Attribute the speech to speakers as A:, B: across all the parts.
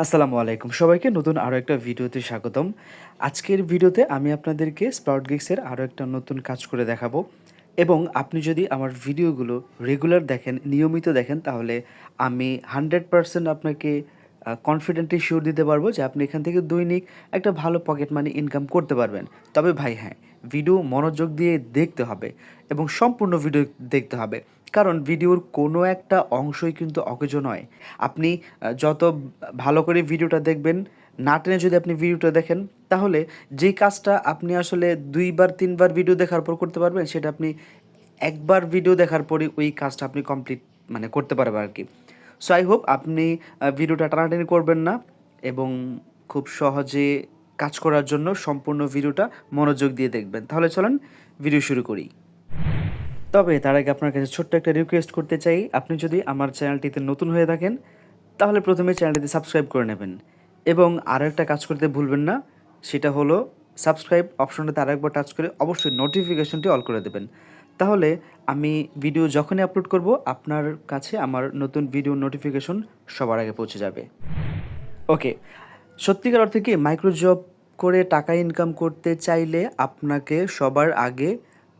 A: আসসালামু আলাইকুম সবাইকে নতুন আরও একটা ভিডিওতে স্বাগতম। আজকের ভিডিওতে আমি আপনাদেরকে স্প্রাউট গিগসের আরও একটা নতুন কাজ করে দেখাবো এবং আপনি যদি আমার ভিডিওগুলো রেগুলার দেখেন, নিয়মিত দেখেন তাহলে আমি 100% আপনাকে কনফিডেন্টলি শিওর দিতে পারবো যে আপনি এখান থেকে দৈনিক একটা ভালো পকেট মানি ইনকাম করতে পারবেন। তবে ভাই হ্যাঁ, ভিডিও মনোযোগ দিয়ে দেখতে হবে এবং সম্পূর্ণ ভিডিও দেখতে হবে। কারণ ভিডিওর কোনো একটা অংশই কিন্তু অকেজো নয়। আপনি যত ভালো করে ভিডিওটা দেখবেন, না টেনে যদি আপনি ভিডিওটা দেখেন, তাহলে যেই কাজটা আপনি আসলে ২ বার ৩ বার ভিডিও দেখার পর করতে পারবেন, সেটা আপনি একবার ভিডিও দেখার পরই ওই কাজটা আপনি কমপ্লিট মানে করতে পারবেন আরকি। সো আই হোপ আপনি ভিডিওটা টানাটানি করবেন না এবং খুব সহজে কাজ করার জন্য সম্পূর্ণ ভিডিওটা মনোযোগ দিয়ে দেখবেন। তাহলে চলেন ভিডিও শুরু করি। তবে তার আগে আপনার কাছে ছোট্ট একটা রিকোয়েস্ট করতে চাই, আপনি যদি আমার চ্যানেলটিতে নতুন হয়ে থাকেন তাহলে প্রথমে চ্যানেলটিতে সাবস্ক্রাইব করে নেবেন এবং আরও একটা কাজ করতে ভুলবেন না, সেটা হলো সাবস্ক্রাইব অপশনটাতে আরেকবার টাচ করে অবশ্যই নোটিফিকেশনটি অল করে দেবেন। তাহলে আমি ভিডিও যখনই আপলোড করব আপনার কাছে আমার নতুন ভিডিও নোটিফিকেশন সবার আগে পৌঁছে যাবে। ওকে, সত্যিকার অর্থে কি মাইক্রো জব করে টাকা ইনকাম করতে চাইলে আপনাকে সবার আগে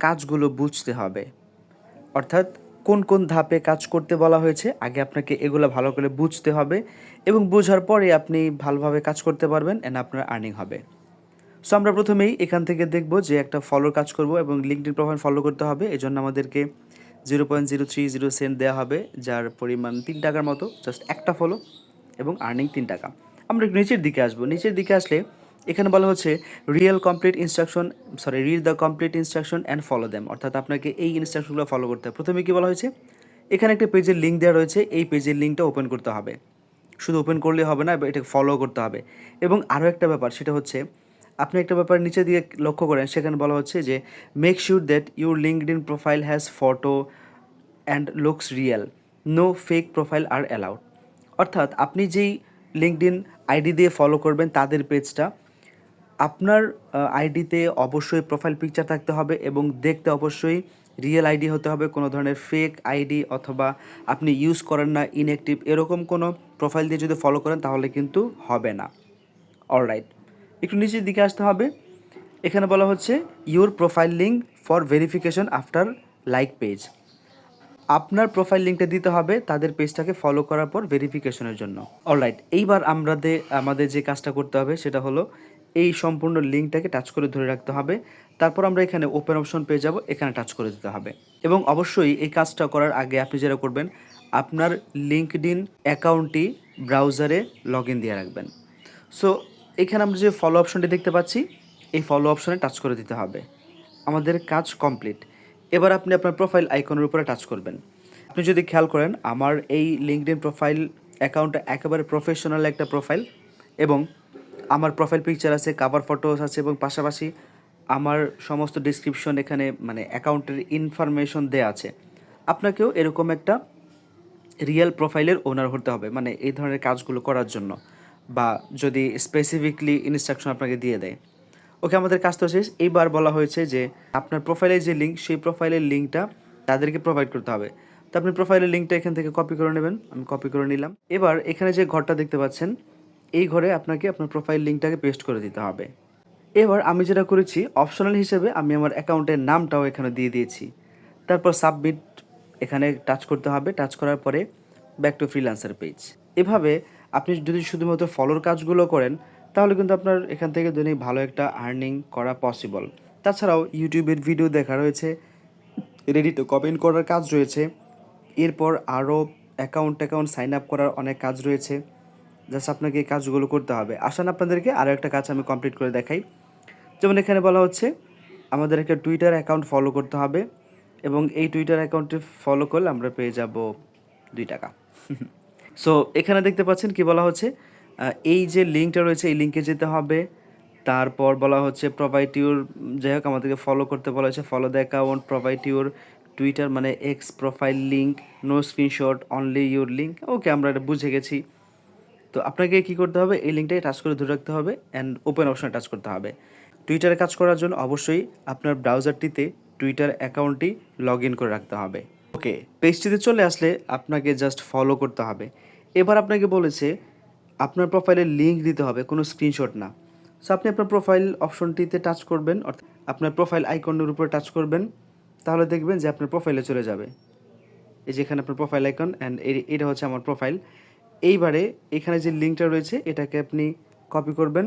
A: কাজগুলো বুঝতে হবে। অর্থাৎ কোন কোন ধাপে কাজ করতে বলা হয়েছে আগে আপনাকে এগুলো ভালো করে বুঝতে হবে এবং বোঝার পরে আপনি ভালোভাবে কাজ করতে পারবেন অ্যান্ড আপনার আর্নিং হবে। সো আমরা প্রথমেই এখান থেকে দেখব যে একটা ফলোর কাজ করব এবং লিঙ্কডইন প্রোফাইল ফলো করতে হবে। এজন্য আমাদেরকে 0.030 সেন্ট দেওয়া হবে, যার পরিমাণ ৩ টাকার মতো। জাস্ট একটা ফলো এবং আর্নিং ৩ টাকা। আমরা একটু নিচের দিকে আসবো। নিচের দিকে আসলে এখানে বলা হচ্ছে read the complete instruction and follow them. অর্থাৎ আপনাকে এই ইনস্ট্রাকশনগুলো ফলো করতে হবে। প্রথমে কি বলা হয়েছে? এখানে একটা পেজের লিঙ্ক দেওয়া রয়েছে। এই পেজের লিঙ্কটা ওপেন করতে হবে। শুধু ওপেন করলে হবে না, এটাকে ফলো করতে হবে। এবং আরও একটা ব্যাপার, সেটা হচ্ছে আপনি একটা ব্যাপার নিচে দিকে লক্ষ্য করেন, সেখানে বলা হচ্ছে যে make sure that your LinkedIn profile has photo and looks real, no fake profile are allowed. অর্থাৎ আপনি যেই লিঙ্কডইন আইডি দিয়ে ফলো করবেন তাদের পেজটা, আপনার আইডিতে অবশ্যই প্রোফাইল পিকচার থাকতে হবে এবং দেখতে অবশ্যই রিয়েল আইডি হতে হবে। কোনো ধরনের ফেক আইডি অথবা আপনি ইউজ করেন না, ইনঅ্যাক্টিভ এরকম কোনো প্রোফাইল দিয়ে যদি ফলো করেন তাহলে কিন্তু হবে না। অলরাইট, একটু নিচের দিকে আসতে হবে। এখানে বলা হচ্ছে your profile link for verification after like page. আপনার প্রোফাইল লিঙ্কটা দিতে হবে তাদের পেজটাকে ফলো করার পর ভেরিফিকেশনের জন্য। অলরাইট, এইবার আমাদের যে কাজটা করতে হবে সেটা হলো এই সম্পূর্ণ লিঙ্কটাকে টাচ করে ধরে রাখতে হবে। তারপর আমরা এখানে ওপেন অপশন পেয়ে যাব, এখানে টাচ করে দিতে হবে। এবং অবশ্যই এই কাজটা করার আগে আপনি যেটা করবেন, আপনার লিঙ্কডইন অ্যাকাউন্টটি ব্রাউজারে লগ ইন দিয়ে রাখবেন। সো এখানে আমরা যে ফলো অপশনটি দেখতে পাচ্ছি, এই ফলো অপশনে টাচ করে দিতে হবে। আমাদের কাজ কমপ্লিট। এবার আপনি আপনার প্রোফাইল আইকনের উপরে টাচ করবেন। আপনি যদি খেয়াল করেন, আমার এই লিঙ্কডইন প্রোফাইল অ্যাকাউন্টটা একেবারে প্রফেশনাল একটা প্রোফাইল এবং আমার প্রোফাইল পিকচার আছে, কাভার ফটোস আছে এবং পাশাপাশি আমার সমস্ত ডিসক্রিপশন এখানে মানে অ্যাকাউন্টের ইনফরমেশন দেয়া আছে। আপনাকেও এরকম একটা রিয়েল প্রোফাইলের ওনার হতে হবে, মানে এই ধরনের কাজগুলো করার জন্য, বা যদি স্পেসিফিকলি ইনস্ট্রাকশন আপনাকে দিয়ে দেয়। ওকে, আমাদের কাজ তো শেষ। এইবার বলা হয়েছে যে আপনার প্রোফাইলের যে লিঙ্ক, সেই প্রোফাইলের লিঙ্কটা তাদেরকে প্রোভাইড করতে হবে। তো আপনি প্রোফাইলের লিঙ্কটা এখান থেকে কপি করে নেবেন। আমি কপি করে নিলাম। এবার এখানে যে ঘরটা দেখতে পাচ্ছেন, এই ঘরে আপনাকে আপনার প্রোফাইল লিঙ্কটাকে পেস্ট করে দিতে হবে। এবার আমি যেটা করেছি, অপশনাল হিসেবে আমি আমার অ্যাকাউন্টের নামটাও এখানে দিয়ে দিয়েছি। তারপর সাবমিট এখানে টাচ করতে হবে। টাচ করার পরে ব্যাক টু ফ্রিল্যান্সার পেজ। এভাবে আপনি যদি শুধুমাত্র ফলোর কাজগুলো করেন তাহলে কিন্তু আপনার এখান থেকে দৈনিক ভালো একটা আর্নিং করা পসিবল। তাছাড়াও ইউটিউবের ভিডিও দেখা রয়েছে, রেডিটে কমেন্ট করার কাজ রয়েছে, এরপর আরও অ্যাকাউন্ট সাইন আপ করার অনেক কাজ রয়েছে। জাস্ট আপনাকে এই কাজগুলো করতে হবে। আসেন আপনাদেরকে আরও একটা কাজ আমি কমপ্লিট করে দেখাই। যেমন এখানে বলা হচ্ছে আমাদের একটা টুইটার অ্যাকাউন্ট ফলো করতে হবে এবং এই টুইটার অ্যাকাউন্টে ফলো করলে আমরা পেয়ে যাব 2 টাকা। সো এখানে দেখতে পাচ্ছেন কি বলা হচ্ছে, এই যে লিঙ্কটা রয়েছে এই লিঙ্কে যেতে হবে। তারপর বলা হচ্ছে প্রোভাইড ইউর, যাই হোক আমাদেরকে ফলো করতে বলা হয়েছে, follow the account, provide your Twitter মানে X profile link, no screenshot, only your link. Okay, আমরা এটা বুঝে গেছি। তো আপনাকে কী করতে হবে, এই লিঙ্কটাকে টাচ করে ধরে রাখতে হবে অ্যান্ড ওপেন অপশনে টাচ করতে হবে। টুইটারে কাজ করার জন্য অবশ্যই আপনার ব্রাউজারটিতে টুইটার অ্যাকাউন্টটি লগ ইন করে রাখতে হবে। ওকে, পেজটিতে চলে আসলে আপনাকে জাস্ট ফলো করতে হবে। এবার আপনাকে বলেছে আপনার প্রোফাইলের লিঙ্ক দিতে হবে, কোনো স্ক্রিনশট না। সো আপনি আপনার প্রোফাইল অপশনটিতে টাচ করবেন, অর্থাৎ আপনার প্রোফাইল আইকনের উপরে টাচ করবেন, তাহলে দেখবেন যে আপনার প্রোফাইলে চলে যাবে। এই যে এখানে আপনার প্রোফাইল আইকন, অ্যান্ড এটা হচ্ছে আমার প্রোফাইল। এইবারে এখানে যে লিঙ্কটা রয়েছে এটাকে আপনি কপি করবেন।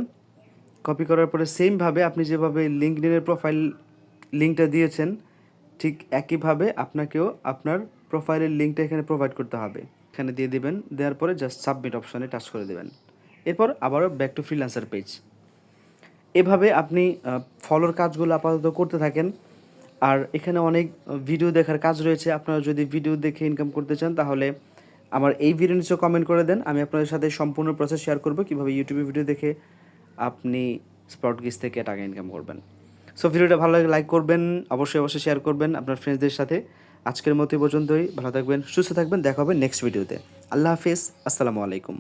A: কপি করার পরে সেমভাবে আপনি যেভাবে লিঙ্কডইনের প্রোফাইল লিঙ্কটা দিয়েছেন, ঠিক একইভাবে আপনাকেও আপনার প্রোফাইলের লিঙ্কটা এখানে প্রোভাইড করতে হবে। এখানে দিয়ে দিবেন, দেওয়ার পরে জাস্ট সাবমিট অপশনে টাচ করে দেবেন। এরপর আবারও ব্যাক টু ফ্রিল্যান্সার পেজ। এভাবে আপনি ফলোর কাজগুলো আপাতত করতে থাকেন। আর এখানে অনেক ভিডিও দেখার কাজ রয়েছে। আপনারা যদি ভিডিও দেখে ইনকাম করতে চান তাহলে আমার এই ভিডিও নিচে কমেন্ট করে দেন, আমি আপনাদের সাথে সম্পূর্ণ প্রসেস শেয়ার করব কীভাবে ইউটিউবে ভিডিও দেখে আপনি স্পটগিজ থেকে টাকা ইনকাম করবেন। সো ভিডিওটা ভালো লাগে লাইক করবেন, অবশ্যই শেয়ার করবেন আপনার ফ্রেন্ডসদের সাথে। আজকের মতো এই পর্যন্তই। ভালো থাকবেন, সুস্থ থাকবেন, দেখা হবে নেক্সট ভিডিওতে। আল্লাহ হাফিজ, আসসালামু আলাইকুম।